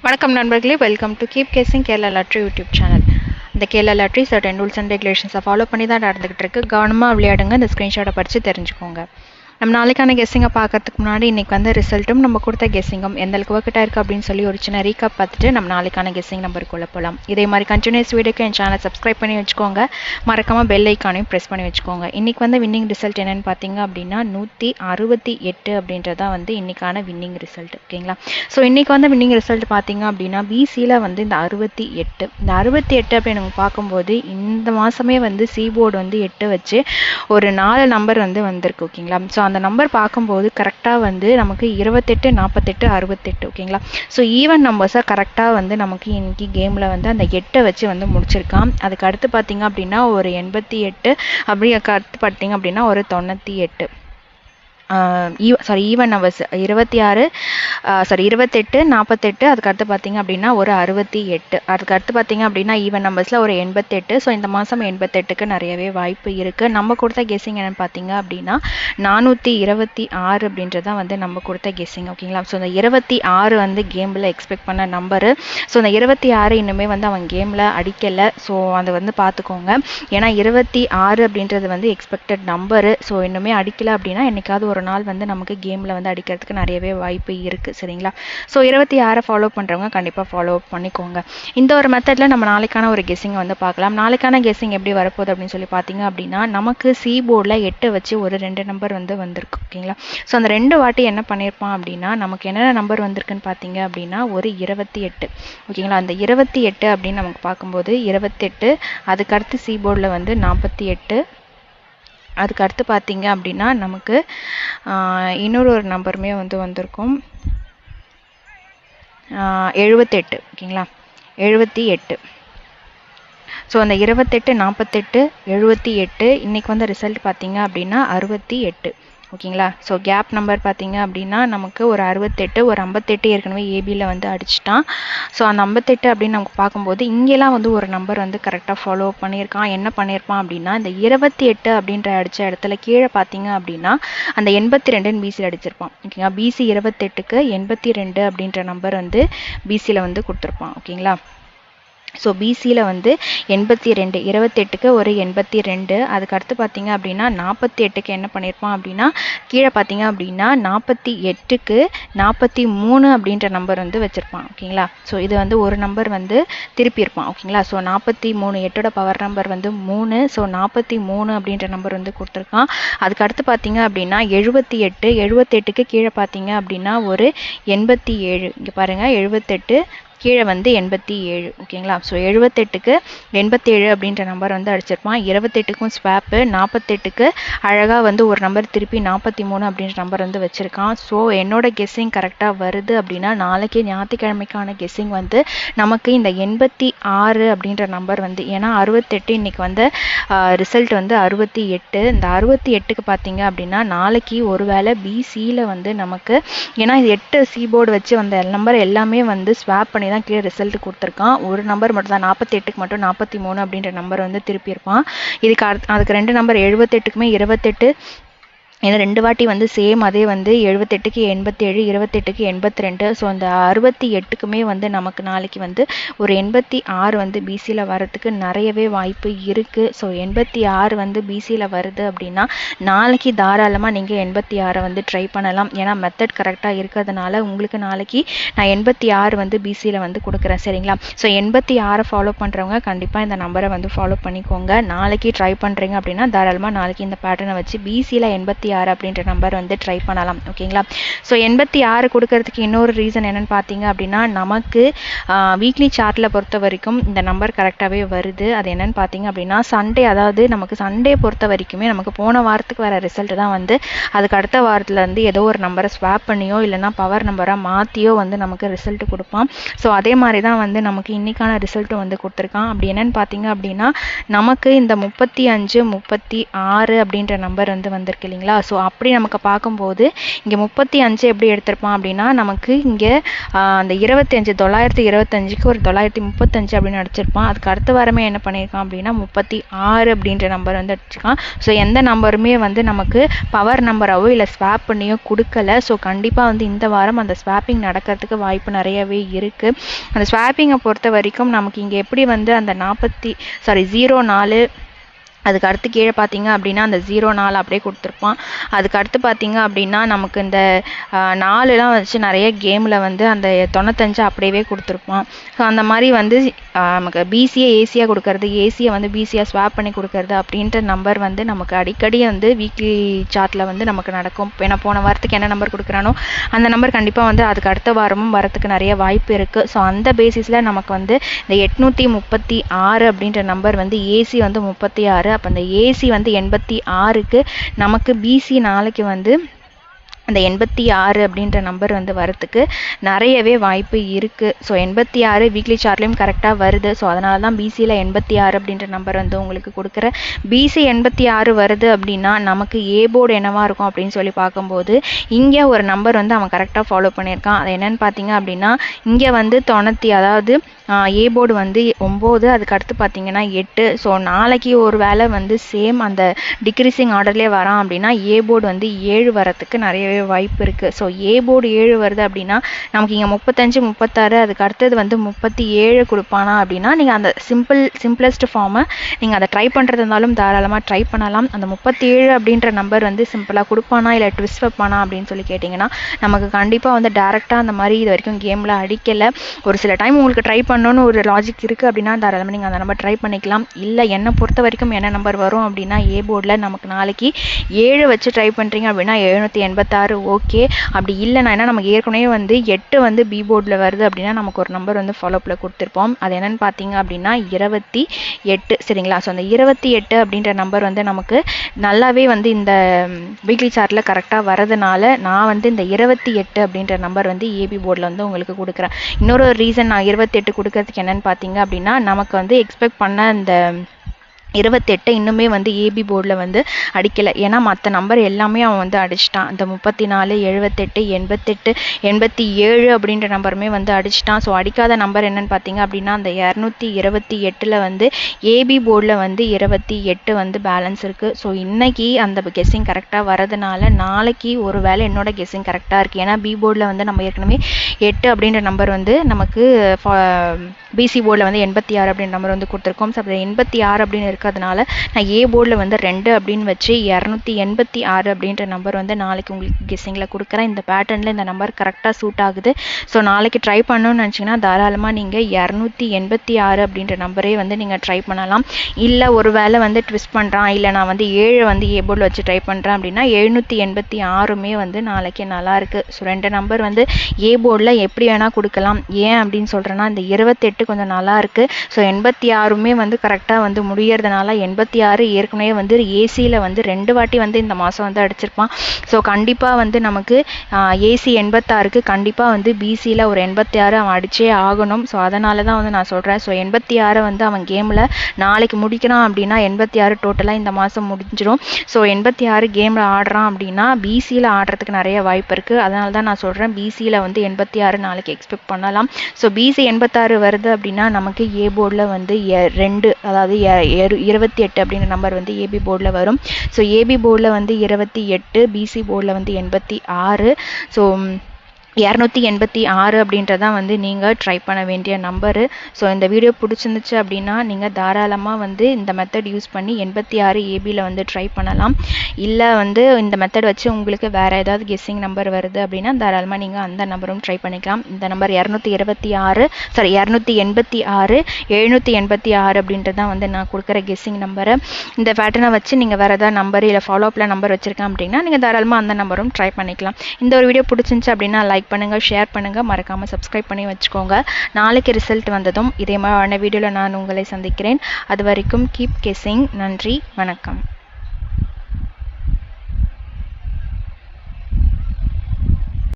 வணக்கம் நண்பர்களே, welcome to keep guessing Kerala lottery YouTube channel. இந்த Kerala lottery certain rules and ரெகுலேஷன்ஸை ஃபாலோ பண்ணி தான் நடந்துகிட்டு இருக்கு. கவனமாக விளையாடுங்க. இந்த ஸ்க்ரீன்ஷாட்டை படித்து தெரிஞ்சுக்கோங்க. நம்ம நாளைக்கான கெஸ்ஸிங்கை பார்க்கறதுக்கு முன்னாடி இன்றைக்கி வந்து ரிசல்ட்டும் நம்ம கொடுத்த கெஸ்ஸிங்கும் எந்த அளவுக்கு ஒர்க் ஆயிருக்கு அப்படின்னு சொல்லி ஒரு சின்ன ரீகாப் பார்த்துட்டு நம்ம நாளைக்கான கெஸ்ஸிங் நம்பருக்குள்ள போகலாம். இதே மாதிரி கண்டினியூஸ் வீடியோக்கு என் சேனல் சப்ஸ்கிரைப் பண்ணி வச்சுக்கோங்க. மறக்காமல் பெல் ஐக்கானையும் ப்ரெஸ் பண்ணி வச்சுக்கோங்க. இன்றைக்கி வந்து வின்னிங் ரிசல்ட் என்னென்னு பார்த்தீங்க அப்படின்னா 168 அப்படின்றதா வந்து இன்றைக்கான வின்னிங் ரிசல்ட். ஓகேங்களா? ஸோ இன்றைக்கி வந்து வின்னிங் ரிசல்ட் பார்த்தீங்க அப்படின்னா பிசியில் வந்து இந்த 68 அப்படின்னு நம்ம பார்க்கும்போது இந்த மாதமே வந்து சி போர்டு வந்து 8 வச்சு ஒரு 4 நம்பர் வந்து வந்திருக்கு. ஓகேங்களா? ஸோ அந்த நம்பர் பார்க்கும்போது கரெக்டாக வந்து நமக்கு 28, 48, 68. ஓகேங்களா? ஸோ ஈவன் நம்பர்ஸாக கரெக்டாக வந்து நமக்கு இன்னைக்கு கேமில் வந்து அந்த 8 வச்சு வந்து முடிச்சிருக்கான். அதுக்கு அடுத்து பார்த்தீங்க அப்படின்னா ஒரு 88, அப்படி அடுத்து பார்த்தீங்க அப்படின்னா ஒரு 98. ஈவன் நம்பர்ஸ் 28, 48, அதுக்கடுத்து பார்த்தீங்க அப்படின்னா ஒரு 68, அதுக்கடுத்து பார்த்தீங்க அப்படின்னா ஈவன் நம்பர்ஸில் ஒரு 88. ஸோ இந்த மாதம் 88க்கு நிறையவே வாய்ப்பு இருக்குது. நம்ம கொடுத்த கெஸ்ஸிங் என்னென்னு பார்த்தீங்க அப்படின்னா 426 அப்படின்றதான் வந்து நம்ம கொடுத்த கெஸ்ஸிங். ஓகேங்களா? ஸோ இந்த 26 வந்து கேமில் எக்ஸ்பெக்ட் பண்ண நம்பரு. ஸோ இந்த 26 இன்னுமே வந்து அவன் கேமில் அடிக்கலை. ஸோ அதை வந்து பார்த்துக்கோங்க. ஏன்னா 26 அப்படின்றது வந்து எக்ஸ்பெக்டட் நம்பரு. ஸோ இன்னுமே அடிக்கலை அப்படின்னா என்னைக்காவது ஒரு நாள் வந்து நமக்கு கேமில் வந்து அடிக்கிறதுக்கு நிறையவே வாய்ப்பு இருக்குது. சரிங்களா? ஸோ 26 ஃபாலோ பண்ணுறவங்க கண்டிப்பாக ஃபாலோ பண்ணிக்கோங்க. இந்த ஒரு மெத்தடில் நம்ம நாளைக்கான ஒரு கெஸ்ஸிங் வந்து பார்க்கலாம். நாளைக்கான கெஸ்ஸிங் எப்படி வரப்போகுது அப்படின்னு சொல்லி பார்த்தீங்க அப்படின்னா நமக்கு சி போர்டில் 8 வச்சு ஒரு 2 நம்பர் வந்து வந்திருக்கு. ஓகேங்களா? ஸோ அந்த 2 வாட்டி என்ன பண்ணியிருப்பான் அப்படின்னா நமக்கு என்னென்ன நம்பர் வந்திருக்குன்னு பார்த்தீங்க அப்படின்னா ஒரு 28. ஓகேங்களா? அந்த 28 அப்படின்னு நமக்கு பார்க்கும்போது 28, அதுக்கடுத்து சி போர்டில் வந்து 48, அதுக்கு அடுத்து பார்த்தீங்க அப்படின்னா நமக்கு இன்னொரு நம்பருமே வந்து வந்திருக்கும் 78. ஓகேங்களா? 78. ஸோ அந்த 28, 48, 78 இன்றைக்கி வந்து ரிசல்ட் பார்த்தீங்க அப்படின்னா 68. ஓகேங்களா? ஸோ கேப் நம்பர் பார்த்தீங்க அப்படின்னா நமக்கு ஒரு 68, ஒரு 58 ஏற்கனவே ஏபியில் வந்து அடிச்சிட்டான். ஸோ அந்த 58 அப்படின்னு நமக்கு பார்க்கும்போது இங்கெல்லாம் வந்து ஒரு நம்பர் வந்து கரெக்டாக ஃபாலோ பண்ணியிருக்கான். என்ன பண்ணியிருப்பான் அப்படின்னா இந்த 28 அப்படின்ற அடித்த இடத்துல கீழே பார்த்தீங்க அப்படின்னா அந்த 82ன்னு பிசியில் அடிச்சிருப்பான். ஓகேங்களா? பிசி 28க்கு 82 அப்படின்ற நம்பர் வந்து பிசியில் வந்து கொடுத்துருப்பான். ஓகேங்களா? ஸோ பிசியில் வந்து 82, 28க்கு ஒரு 82, அதுக்கடுத்து பார்த்தீங்க அப்படின்னா 48க்கு என்ன பண்ணியிருப்பான் அப்படின்னா கீழே பார்த்தீங்க அப்படின்னா 48க்கு 43 அப்படின்ற நம்பர் வந்து வச்சுருப்பான். ஓகேங்களா? ஸோ இது வந்து ஒரு நம்பர் வந்து திருப்பியிருப்பான். ஓகேங்களா? ஸோ 43, 8ஓட பவர் நம்பர் வந்து 3. ஸோ 43 அப்படின்ற நம்பர் வந்து கொடுத்துருக்கான். அதுக்கடுத்து பார்த்தீங்க அப்படின்னா 78, 78க்கு கீழே பார்த்தீங்க அப்படின்னா ஒரு 87. இங்கே பாருங்கள், 78 கீழே வந்து 87. ஓகேங்களா? ஸோ 78க்கு 87 அப்படின்ற நம்பர் வந்து அடிச்சிருப்பான். 28க்கும் ஸ்வாப்பு, 48க்கு அழகாக வந்து ஒரு நம்பர் திருப்பி 43 அப்படின்ற நம்பர் வந்து வச்சுருக்கான். ஸோ என்னோட கெஸ்ஸிங் கரெக்டாக வருது அப்படின்னா நாளைக்கு ஞாயிற்றுக்கிழமைக்கான கெஸ்ஸிங் வந்து நமக்கு இந்த 86 அப்படின்ற நம்பர் வந்து, ஏன்னா 68 இன்னைக்கு வந்து ரிசல்ட் வந்து 68. இந்த 68க்கு பார்த்தீங்க அப்படின்னா நாளைக்கு ஒருவேளை பிசியில் வந்து நமக்கு, ஏன்னா இது 8 சி போர்டு வச்சு வந்த நம்பர் எல்லாமே வந்து ஸ்வாப் பண்ணி தான் கீழே ரிசல்ட் கொடுத்துருக்கான். ஒரு நம்பர் மட்டும் தான் 48க்கு மட்டும் 43 அப்படின்ற நம்பர் வந்து திருப்பியிருப்பான். அதுக்கு 2 நம்பர் 78க்குமே 28, ஏன்னா 2 வாட்டி வந்து சேம் அதே வந்து 78க்கு 87, 28க்கு 82. ஸோ அந்த 68க்குமே வந்து நமக்கு நாளைக்கு வந்து ஒரு 86 வந்து பிசியில் வரத்துக்கு நிறையவே வாய்ப்பு இருக்குது. ஸோ 86 வந்து பிசியில் வருது அப்படின்னா நாளைக்கு தாராளமாக நீங்கள் 86 வந்து ட்ரை பண்ணலாம். ஏன்னா மெத்தட் கரெக்டாக இருக்கிறதுனால உங்களுக்கு நாளைக்கு நான் 86 வந்து பிசியில் வந்து கொடுக்குறேன். சரிங்களா? ஸோ 86 ஃபாலோ பண்ணுறவங்க கண்டிப்பாக இந்த நம்பரை வந்து ஃபாலோ பண்ணிக்கோங்க. நாளைக்கு ட்ரை பண்ணுறீங்க அப்படின்னா தாராளமாக நாளைக்கு இந்த பேட்டர்னை வச்சு பிசியில் 86 அப்படின்ற நம்பர் வந்து ட்ரை பண்ணலாம். ஓகேங்களா? ஸோ 86 கொடுக்கறதுக்கு இன்னொரு ரீசன் என்னன்னு பார்த்தீங்க அப்படின்னா நமக்கு வீக்லி சார்ட்டில் பொறுத்த வரைக்கும் இந்த நம்பர் கரெக்டாகவே வருது. அது என்னன்னு பார்த்தீங்க அப்படின்னா சண்டே, அதாவது நமக்கு சண்டே பொறுத்த வரைக்குமே நமக்கு போன வாரத்துக்கு வர ரிசல்ட் தான் வந்து அதுக்கு அடுத்த வாரத்தில் வந்து ஏதோ ஒரு நம்பரை ஸ்வாப் பண்ணியோ இல்லைனா பவர் நம்பராக மாற்றியோ வந்து நமக்கு ரிசல்ட் கொடுப்பான். ஸோ அதே மாதிரி தான் வந்து நமக்கு இன்னைக்கான ரிசல்ட்டும் வந்து கொடுத்துருக்கான். அப்படி என்னன்னு பார்த்தீங்க அப்படின்னா நமக்கு இந்த 35, 36 அப்படின்ற நம்பர் வந்து வந்திருக்கு இல்லைங்களா? ஸோ அப்படி நமக்கு பார்க்கும்போது இங்கே 35 எப்படி எடுத்திருப்பான் அப்படின்னா நமக்கு இங்கே அந்த 25 925க்கு ஒரு 935 அப்படின்னு அடிச்சிருப்பான். அதுக்கு அடுத்த வாரமே என்ன பண்ணியிருக்கான் அப்படின்னா 36 அப்படின்ற நம்பர் வந்து அடிச்சிருக்கான். ஸோ எந்த நம்பருமே வந்து நமக்கு பவர் நம்பராகவோ இல்லை ஸ்வாப் பண்ணியோ கொடுக்கல. ஸோ கண்டிப்பாக வந்து இந்த வாரம் அந்த ஸ்வாப்பிங் நடக்கிறதுக்கு வாய்ப்பு நிறையவே இருக்குது. அந்த ஸ்வாப்பிங்கை பொறுத்த வரைக்கும் நமக்கு இங்கே எப்படி வந்து அந்த 04 அதுக்கு அடுத்து கீழே பார்த்தீங்க அப்படின்னா அந்த 04 அப்படியே கொடுத்துருப்பான். அதுக்கு அடுத்து பார்த்தீங்க அப்படின்னா நமக்கு இந்த 4லாம் வச்சு நிறைய கேமில் வந்து அந்த 95 அப்படியே கொடுத்துருப்பான். ஸோ அந்த மாதிரி வந்து நமக்கு பிசியை ஏசியாக கொடுக்கறது, ஏசியை வந்து பிசியாக ஸ்வாப் பண்ணி கொடுக்கறது அப்படின்ற நம்பர் வந்து நமக்கு அடிக்கடி வந்து வீக்லி சார்ட்டில் வந்து நமக்கு நடக்கும். ஏன்னா போன வாரத்துக்கு என்ன நம்பர் கொடுக்குறானோ அந்த நம்பர் கண்டிப்பாக வந்து அதுக்கு அடுத்த வாரமும் வரத்துக்கு நிறைய வாய்ப்பு இருக்குது. ஸோ அந்த பேசிஸில் நமக்கு வந்து இந்த 836 அப்படின்ற நம்பர் வந்து ஏசி வந்து 36. அப்போ அந்த ஏசி வந்து 86க்கு நமக்கு பிசி நாளைக்கு வந்து அந்த 86 அப்படின்ற நம்பர் வந்து வரத்துக்கு நிறையவே வாய்ப்பு இருக்குது. ஸோ 86 வீக்லி சார்ட்லேயும் கரெக்டாக வருது. ஸோ அதனால தான் பிசியில் 86 அப்படின்ற நம்பர் வந்து உங்களுக்கு கொடுக்குற. பிசி 86 வருது அப்படின்னா நமக்கு ஏ போர்டு என்னவா இருக்கும் அப்படின்னு சொல்லி பார்க்கும்போது இங்கே ஒரு நம்பர் வந்து அவன் கரெக்டாக ஃபாலோ பண்ணியிருக்கான். அது என்னன்னு பார்த்தீங்க அப்படின்னா இங்கே வந்து 90, அதாவது ஏ போர்டு வந்து 9, அதுக்கு அடுத்து பார்த்தீங்கன்னா 8. ஸோ நாளைக்கு ஒரு வேளை வந்து சேம் அந்த டிக்ரீசிங் ஆர்டர்லேயே வரான் அப்படின்னா ஏ போர்டு வந்து 7 வரத்துக்கு நிறையவே வாய்ப்பு இருக்குது. ஸோ ஏ போர்டு 7 வருது அப்படின்னா நமக்கு இங்கே 35, 36, அதுக்கு அடுத்தது வந்து 37 கொடுப்பானா அப்படின்னா நீங்கள் அந்த சிம்பிளஸ்ட் ஃபார்மை நீங்கள் அதை ட்ரை பண்ணுறது இருந்தாலும் தாராளமாக ட்ரை பண்ணலாம். அந்த 37 அப்படின்ற நம்பர் வந்து சிம்பிளாக கொடுப்பானா இல்லை ட்விஸ்ட் வைப்பானா அப்படின்னு சொல்லி கேட்டிங்கன்னா நமக்கு கண்டிப்பாக வந்து டேரெக்டாக அந்த மாதிரி இது வரைக்கும் கேமில் அடிக்கலை. ஒரு சில டைம் உங்களுக்கு ட்ரை பண்ணணும்னு ஒரு லாஜிக் இருக்குது அப்படின்னா தாராளமாக நீங்கள் அந்த நம்பர் ட்ரை பண்ணிக்கலாம். இல்லை என்னை பொறுத்த வரைக்கும் என்ன நம்பர் வரும் அப்படின்னா ஏ போர்டில் நமக்கு நாளைக்கு 7 வச்சு ட்ரை பண்ணுறீங்க அப்படின்னா 786 ஓகே. அப்படி இல்லைனா ஏன்னா நமக்கு ஏற்கனவே வந்து 8 வந்து பி போர்டில் வருது அப்படின்னா நமக்கு ஒரு நம்பர் வந்து ஃபாலோப்பில் கொடுத்துருப்போம். அது என்னென்னு பார்த்தீங்க அப்படின்னா 28 சரிங்களா. ஸோ அந்த 28 அப்படின்ற நம்பர் வந்து நமக்கு நல்லாவே வந்து இந்த வீக்லி சார்ட்டில் கரெக்டாக வரதுனால நான் வந்து இந்த 28 அப்படின்ற நம்பர் வந்து ஏபி போர்டில் வந்து உங்களுக்கு கொடுக்குறேன். இன்னொரு ரீசன் நான் 28 கொடுக்கறதுக்கு என்னென்னு பார்த்தீங்க அப்படின்னா நமக்கு வந்து எக்ஸ்பெக்ட் பண்ண இந்த 28 இன்னுமே வந்து ஏபி போர்டில் வந்து அடிக்கலை. ஏன்னா மற்ற நம்பர் எல்லாமே அவன் வந்து அடிச்சிட்டான். இந்த 34, 78, 88, 87 அப்படின்ற நம்பருமே வந்து அடிச்சிட்டான். ஸோ அடிக்காத நம்பர் என்னன்னு பார்த்தீங்க அப்படின்னா அந்த 228 வந்து ஏபி போர்டில் வந்து 28 வந்து பேலன்ஸ் இருக்குது. ஸோ இன்னைக்கு அந்த கெஸ்ஸிங் கரெக்டாக வரதுனால நாளைக்கு ஒரு வேளை என்னோட கெஸ்ஸிங் கரெக்டாக இருக்குது. ஏன்னா பி போர்டில் வந்து நம்ம ஏற்கனவே 8 அப்படின்ற நம்பர் வந்து நமக்கு பிசி போர்டில் வந்து 86 அப்படின்ற நம்பர் வந்து கொடுத்துருக்கோம். ஸோ அப்போ 86 அப்படின்னு இருக்கிறதுனால நான் ஏ போர்டில் வந்து 2 அப்படின்னு வச்சு 286 அப்படின்ற நம்பர் வந்து நாளைக்கு உங்களுக்கு கெஸ்ஸிங்கில் கொடுக்குறேன். இந்த பேட்டர்னில் இந்த நம்பர் கரெக்டாக சூட் ஆகுது. ஸோ நாளைக்கு ட்ரை பண்ணணும்னு நினச்சிங்கன்னா தாராளமாக நீங்கள் 286 அப்படின்ற நம்பரே வந்து நீங்கள் ட்ரை பண்ணலாம். இல்லை ஒரு வேளை வந்து ட்விஸ்ட் பண்ணுறான், இல்லை நான் வந்து 7 வந்து ஏ போர்டில் வச்சு ட்ரை பண்ணுறேன் அப்படின்னா 786 வந்து நாளைக்கு நல்லாயிருக்கு. ஸோ 2 நம்பர் வந்து ஏ போர்டில் எப்படி வேணால் கொடுக்கலாம். ஏன் அப்படின்னு சொல்கிறேன்னா இந்த 28 கொஞ்சம் நல்லா இருக்குது. ஸோ 86 வந்து கரெக்டாக வந்து முடியறதுனால 86 ஏற்கனவே வந்து ஏசியில் வந்து 2 வாட்டி வந்து இந்த மாதம் வந்து அடிச்சிருப்பான். ஸோ கண்டிப்பாக வந்து நமக்கு ஏசி 86க்கு கண்டிப்பாக வந்து பிசியில் ஒரு 86 அவன் அடிச்சே ஆகணும். ஸோ அதனால தான் வந்து நான் சொல்கிறேன். ஸோ 86 வந்து அவன் கேமில் நாளைக்கு முடிக்கிறான் அப்படின்னா 86 டோட்டலாக இந்த மாதம் முடிஞ்சிடும். ஸோ 86 கேமில் ஆடுறான் அப்படின்னா பிசியில் ஆடுறதுக்கு நிறைய வாய்ப்பு இருக்குது. அதனால தான் நான் சொல்கிறேன் பிசியில் வந்து 86 நாளைக்கு எக்ஸ்பெக்ட் பண்ணலாம். ஸோ பிசி 86 வருது அப்படின்னா நமக்கு ஏ போர்டில் வந்து 2, அதாவது 28 அப்படின்ற நம்பர் வந்து ஏபி போர்டில் வரும். ஸோ ஏபி போர்டில் வந்து 28, பிசி போர்டில் வந்து 86. ஸோ 286 அப்படின்றதான் வந்து நீங்கள் ட்ரை பண்ண வேண்டிய நம்பரு. ஸோ இந்த வீடியோ பிடிச்சிருந்துச்சு அப்படின்னா நீங்கள் தாராளமாக வந்து இந்த மெத்தட் யூஸ் பண்ணி 86 ஏபியில் வந்து ட்ரை பண்ணலாம். இல்லை வந்து இந்த மெத்தட் வச்சு உங்களுக்கு வேறு ஏதாவது கெஸ்ஸிங் நம்பர் வருது அப்படின்னா தாராளமாக நீங்கள் அந்த நம்பரும் ட்ரை பண்ணிக்கலாம். இந்த நம்பர் 286 786 அப்படின்றது தான் வந்து நான் கொடுக்குற கெஸ்ஸிங் நம்பரு. இந்த பேட்டர்னை வச்சு நீங்கள் வேறு ஏதாவது நம்பர் இல்லை ஃபாலோஅப்பில் நம்பர் வச்சுருக்கேன் அப்படின்னா நீங்கள் தாராளமாக அந்த நம்பரும் ட்ரை பண்ணிக்கலாம். இந்த ஒரு வீடியோ பிடிச்சிருந்துச்சு அப்படின்னா லைக் பண்ணுங்க, ஷேர் பண்ணுங்க, மறக்காம சப்ஸ்கிரைப் பண்ணி வச்சுக்கோங்க. நாளைக்கு ரிசல்ட் வந்ததும் இதே மாதிரியான வீடியோவில் நான் உங்களை சந்திக்கிறேன். அது வரைக்கும் கீப் கெஸ்ஸிங். நன்றி, வணக்கம்.